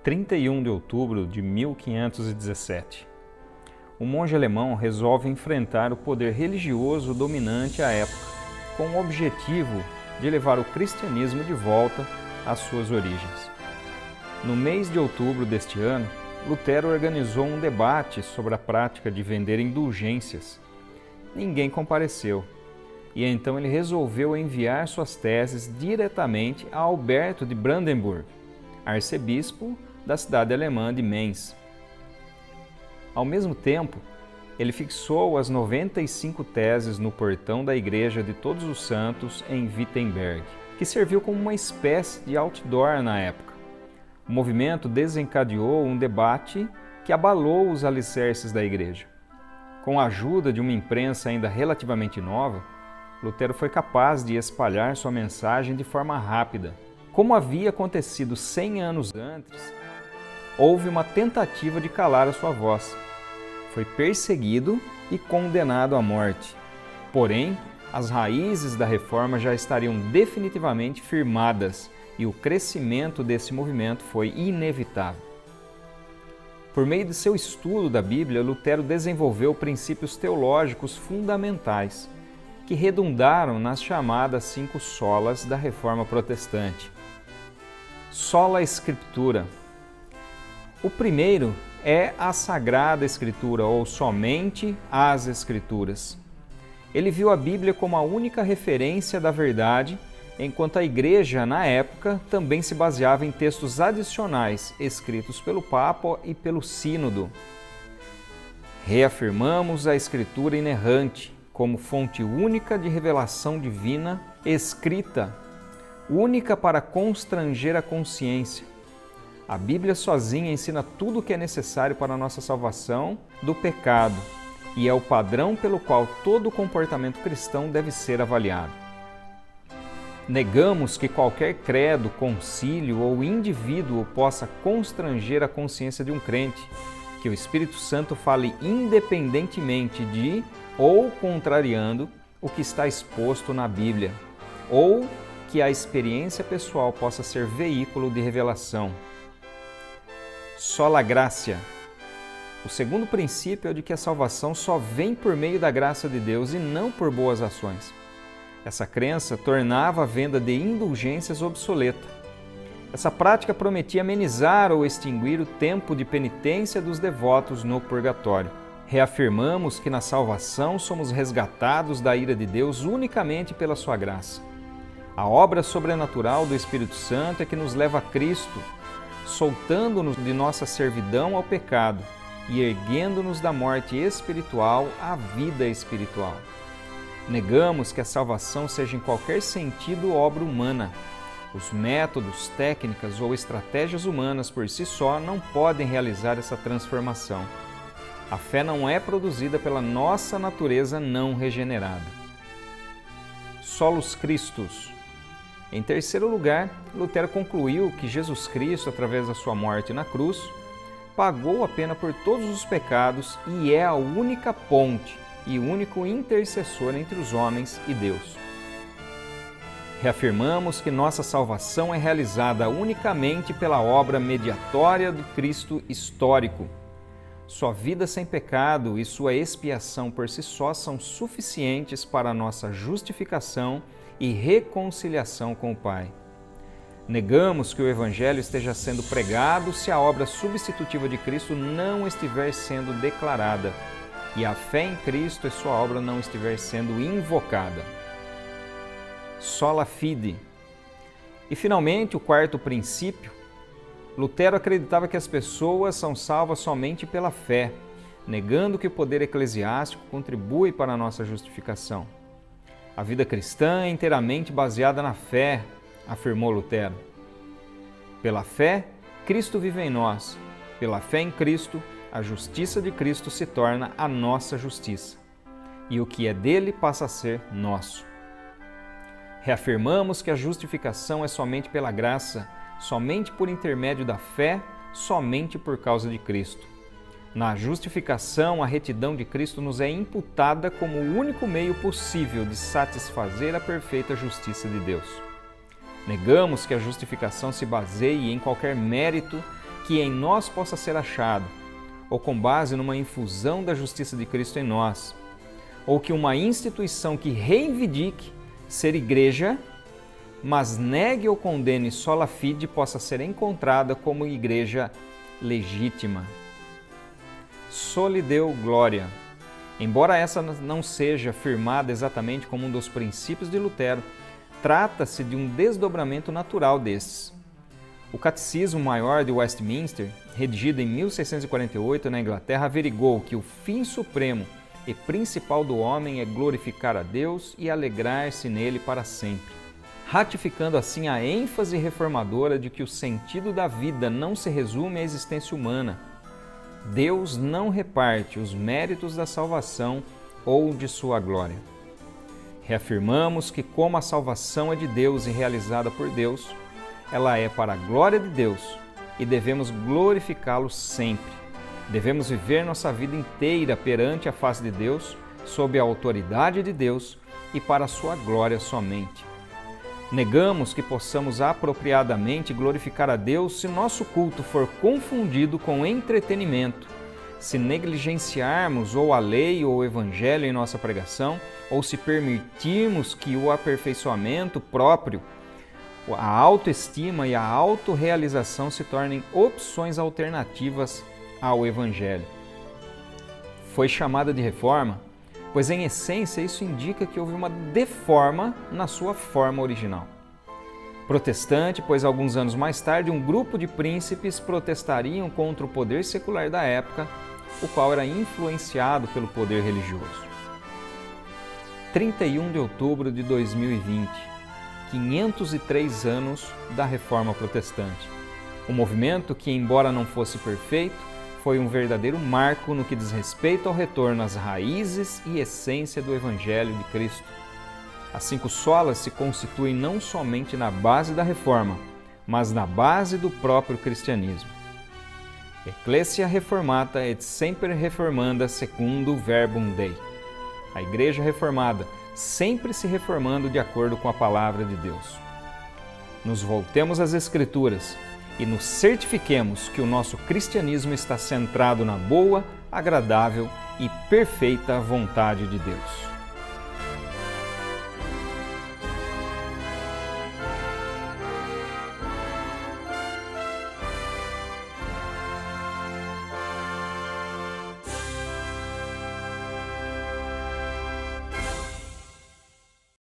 31 de outubro de 1517. Um monge alemão resolve enfrentar o poder religioso dominante à época, com o objetivo de levar o cristianismo de volta às suas origens. No mês de outubro deste ano, Lutero organizou um debate sobre a prática de vender indulgências. Ninguém compareceu, e então ele resolveu enviar suas teses diretamente a Alberto de Brandenburg, arcebispo da cidade alemã de Mainz. Ao mesmo tempo, ele fixou as 95 teses no portão da Igreja de Todos os Santos em Wittenberg, que serviu como uma espécie de outdoor na época. O movimento desencadeou um debate que abalou os alicerces da Igreja. Com a ajuda de uma imprensa ainda relativamente nova, Lutero foi capaz de espalhar sua mensagem de forma rápida. Como havia acontecido 100 anos antes, houve uma tentativa de calar a sua voz. Foi perseguido e condenado à morte. Porém, as raízes da reforma já estariam definitivamente firmadas e o crescimento desse movimento foi inevitável. Por meio de seu estudo da Bíblia, Lutero desenvolveu princípios teológicos fundamentais que redundaram nas chamadas 5 solas da Reforma Protestante. Sola Scriptura. O primeiro é a Sagrada Escritura, ou somente as Escrituras. Ele viu a Bíblia como a única referência da verdade, enquanto a Igreja, na época, também se baseava em textos adicionais escritos pelo Papa e pelo Sínodo. Reafirmamos a Escritura inerrante como fonte única de revelação divina, escrita, única para constranger a consciência. A Bíblia sozinha ensina tudo o que é necessário para a nossa salvação do pecado e é o padrão pelo qual todo comportamento cristão deve ser avaliado. Negamos que qualquer credo, concílio ou indivíduo possa constranger a consciência de um crente, que o Espírito Santo fale independentemente de ou contrariando o que está exposto na Bíblia, ou que a experiência pessoal possa ser veículo de revelação. Sola Gratia. O segundo princípio é o de que a salvação só vem por meio da graça de Deus e não por boas ações. Essa crença tornava a venda de indulgências obsoleta. Essa prática prometia amenizar ou extinguir o tempo de penitência dos devotos no purgatório. Reafirmamos que na salvação somos resgatados da ira de Deus unicamente pela sua graça. A obra sobrenatural do Espírito Santo é que nos leva a Cristo, soltando-nos de nossa servidão ao pecado e erguendo-nos da morte espiritual à vida espiritual. Negamos que a salvação seja em qualquer sentido obra humana. Os métodos, técnicas ou estratégias humanas por si só não podem realizar essa transformação. A fé não é produzida pela nossa natureza não regenerada. Solus Christus. Em terceiro lugar, Lutero concluiu que Jesus Cristo, através da sua morte na cruz, pagou a pena por todos os pecados e é a única ponte e único intercessor entre os homens e Deus. Reafirmamos que nossa salvação é realizada unicamente pela obra mediatória do Cristo histórico. Sua vida sem pecado e sua expiação por si só são suficientes para a nossa justificação e reconciliação com o Pai. Negamos que o Evangelho esteja sendo pregado se a obra substitutiva de Cristo não estiver sendo declarada e a fé em Cristo e sua obra não estiver sendo invocada. Sola Fide. E finalmente, o quarto princípio, Lutero acreditava que as pessoas são salvas somente pela fé, negando que o poder eclesiástico contribui para a nossa justificação. A vida cristã é inteiramente baseada na fé, afirmou Lutero. Pela fé, Cristo vive em nós. Pela fé em Cristo, a justiça de Cristo se torna a nossa justiça. E o que é dele passa a ser nosso. Reafirmamos que a justificação é somente pela graça, somente por intermédio da fé, somente por causa de Cristo. Na justificação, a retidão de Cristo nos é imputada como o único meio possível de satisfazer a perfeita justiça de Deus. Negamos que a justificação se baseie em qualquer mérito que em nós possa ser achado, ou com base numa infusão da justiça de Cristo em nós, ou que uma instituição que reivindique ser igreja, mas negue ou condene sola fide, possa ser encontrada como igreja legítima. Soli Deo Gloria. Embora essa não seja firmada exatamente como um dos princípios de Lutero, trata-se de um desdobramento natural destes. O Catecismo Maior de Westminster, redigido em 1648 na Inglaterra, averigou que o fim supremo e principal do homem é glorificar a Deus e alegrar-se nele para sempre, ratificando assim a ênfase reformadora de que o sentido da vida não se resume à existência humana. Deus não reparte os méritos da salvação ou de sua glória. Reafirmamos que, como a salvação é de Deus e realizada por Deus, ela é para a glória de Deus e devemos glorificá-lo sempre. Devemos viver nossa vida inteira perante a face de Deus, sob a autoridade de Deus e para a sua glória somente. Negamos que possamos apropriadamente glorificar a Deus se nosso culto for confundido com entretenimento, se negligenciarmos ou a lei ou o evangelho em nossa pregação, ou se permitirmos que o aperfeiçoamento próprio, a autoestima e a autorrealização se tornem opções alternativas ao evangelho. Foi chamada de reforma, pois em essência isso indica que houve uma deforma na sua forma original. Protestante, pois alguns anos mais tarde um grupo de príncipes protestariam contra o poder secular da época, o qual era influenciado pelo poder religioso. 31 de outubro de 2020, 503 anos da Reforma Protestante. Um movimento que, embora não fosse perfeito, foi um verdadeiro marco no que diz respeito ao retorno às raízes e essência do Evangelho de Cristo. As 5 solas se constituem não somente na base da Reforma, mas na base do próprio cristianismo. Ecclesia reformata et semper reformanda secundum verbum Dei. A Igreja reformada, sempre se reformando de acordo com a palavra de Deus. Nos voltemos às Escrituras e nos certifiquemos que o nosso cristianismo está centrado na boa, agradável e perfeita vontade de Deus.